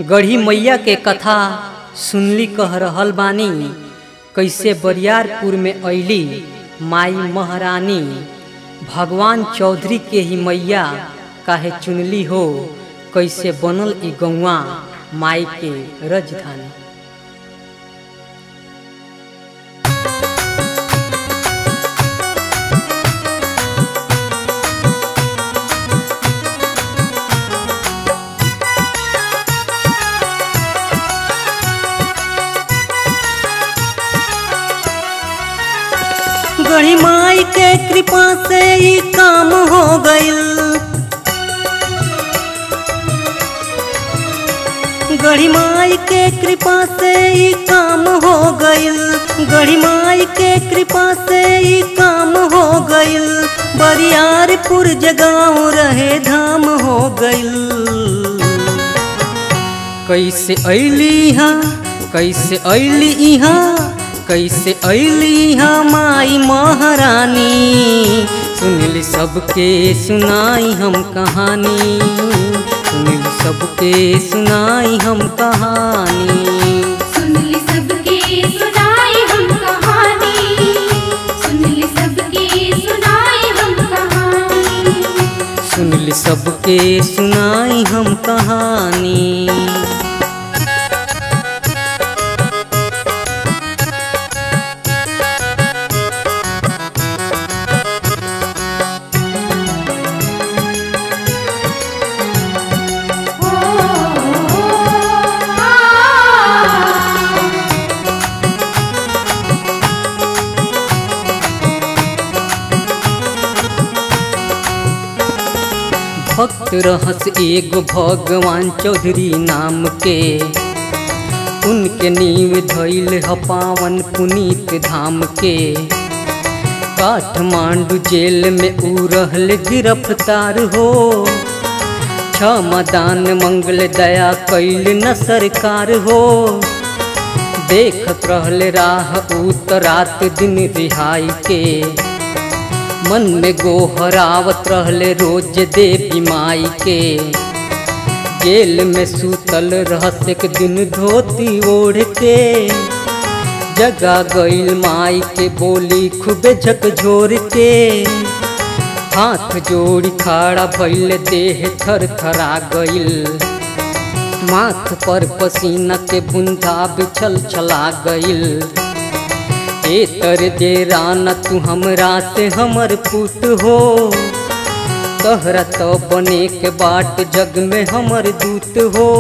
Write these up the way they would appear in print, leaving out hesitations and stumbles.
गढ़ी मैया के कथा सुनली कह रहल बानी। कैसे बरियारपुर में अइली माई महारानी। भगवान चौधरी के ही मैया काहे चुनली हो। कैसे बनल ई गौवा माई के राजधानी। गढ़ी माई के कृपा से ही काम हो गइल। गढ़ी माई के कृपा से ही काम हो गइल। गढ़ी माई के कृपा से ही काम हो गइल। बरियारपुर जगाओ रहे धाम हो गइल। कैसे अइली हाँ, कैसे अइली इहाँ, कैसे अइली हाँ माई महारानी। सुनली सबके सुनाई हम कहानी। सुनली सबके सुनाई हम कहानी। सुनली सबके सुनाई हम कहानी। सुनली सबके सुनाई हम कहानी। सुनली सबके सुनाई हम कहानी। भक्त रहस एगो भगवान चौधरी नाम के। उनके नींव धइल ह पावन पुनीत धाम के। काठमांडू जेल में ऊ रहल गिरफ्तार हो। क्षमा दान मंगल दया कैल न सरकार हो। देखत रहल राह ऊ त रात दिन रिहाई के। मन में गोहरावत रहले रोज देवी माई के। जेल में सूतल रहस एक दिन धोती ओढ़ के। जगा गइल माई के बोली खूबे झकझोर के। हाथ जोड़ी खड़ा भइल देह थर थरा गइल। माथ पर पसीना के बूंदा बिछल छला गइल। ए तर जे राना तू हमरा से हमर पुत हो। तहरा तो बने के बाट जग में हमर दूत हो।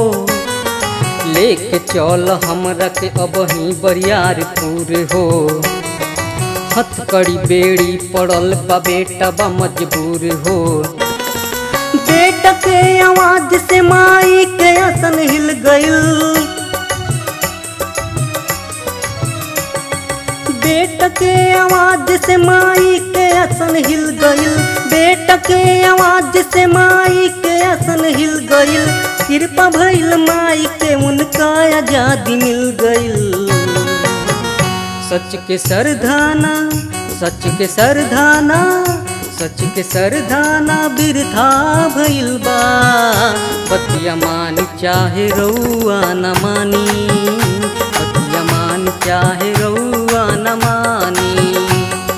लेके चल हमरा के अबही बरियारपुर हो। हथकड़ी बेड़ी पड़ल बा बेटा बा मजबूर हो। बेटा के आवाज से माई के असन हिल गइल। बेटा के आवाज से माई के असन हिल गइल। बेटा के आवाज से माई के असन हिल गइल। कृपा भइल माई के उनका आजादी मिल गइल। सच के सरधाना, सच के सरधाना, सच के सरधाना बिरथा भइल बा। बतिया मानी चाहे रउआ न मानी। बतिया मानी चाहे रउआ न मानी।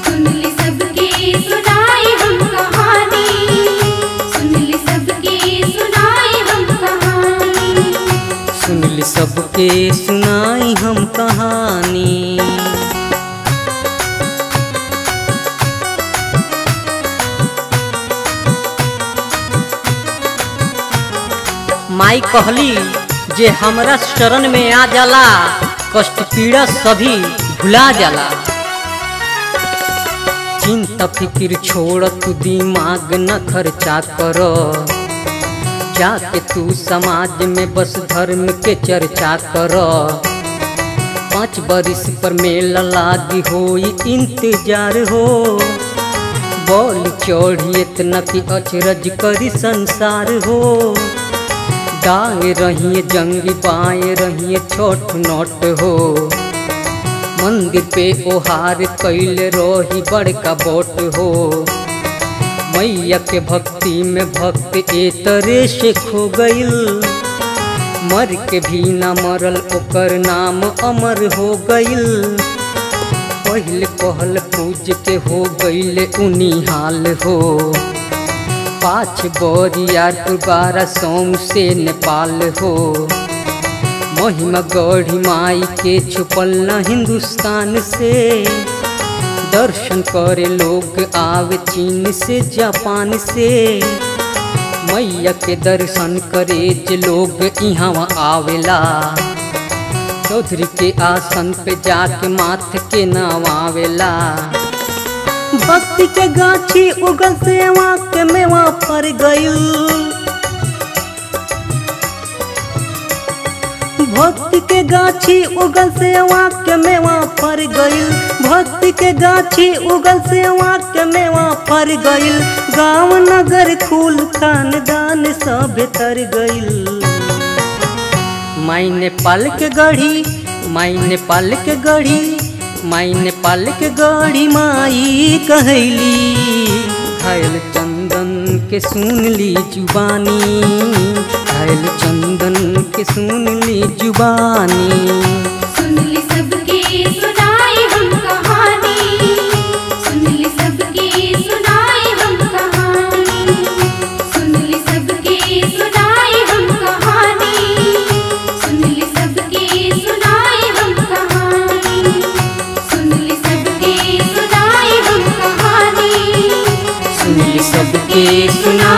सुनली सबके सुनाई हम कहानी। सुनली सबके सुनाई हम कहानी। सुनली सबके सुनाई हम कहानी। माई कहली जे हमरा शरण में आ जाला। कष्ट पीड़ा सभी भुला जाला। चिंता फिक्र छोड़ तू दिमाग न खर्चा कर। जाके तू समाज में बस धर्म के चर्चा कर। 5 बरिस पर मेला लागी होई इंतजार हो। बोल चढ़ी इतना कि अचरज करी संसार हो। दाएं रहिए जंगी बाएं रहिए छोट नोट हो। मंदिर पे ओहार कैल रही बड़का बोट हो। मैया के भक्ति में भक्त ए तरह से खो गइल। मर के भी न मरल ओकर नाम अमर हो गइल। पहले पहल पूज के हो गइल उनी हाल हो। पाँच बरियारपुर 12 सौंग से नेपाल हो। महिमा गढ़ी माई के छुपल न हिंदुस्तान से। दर्शन करे लोग आवे चीन से जापान से। मैया के दर्शन करे जे लोग यहाँ आवेला। चौधरी के आसन पे जाके माथ के नवावेला। भक्ति के गाछी उगल सेवा के मेवा पर गइल। भक्ति के गाछी उगल सेवा के मेवा पर गइल। भक्ति के गाछी उगल सेवा के मेवा पर गइल। गाँव नगर कुल खानदान सब तर गइल। माई नेपाल के गढ़ी, माई नेपाल के गढ़ी, माई नेपाल के गढ़ी माई कहली। घायल चंदन के सुन ली जुबानी, घायल चंदन के सुन ली जुबानी। सुन ली सबके सुनाई हम कहानी, सुन ली सबके सुनाई हम कहानी, सुन ली सबके सुनाई हम कहानी, सुन ली सबके सुनाई हम कहानी, सुन ली सबके सुनाई हम कहानी, सुन ली सबके सुना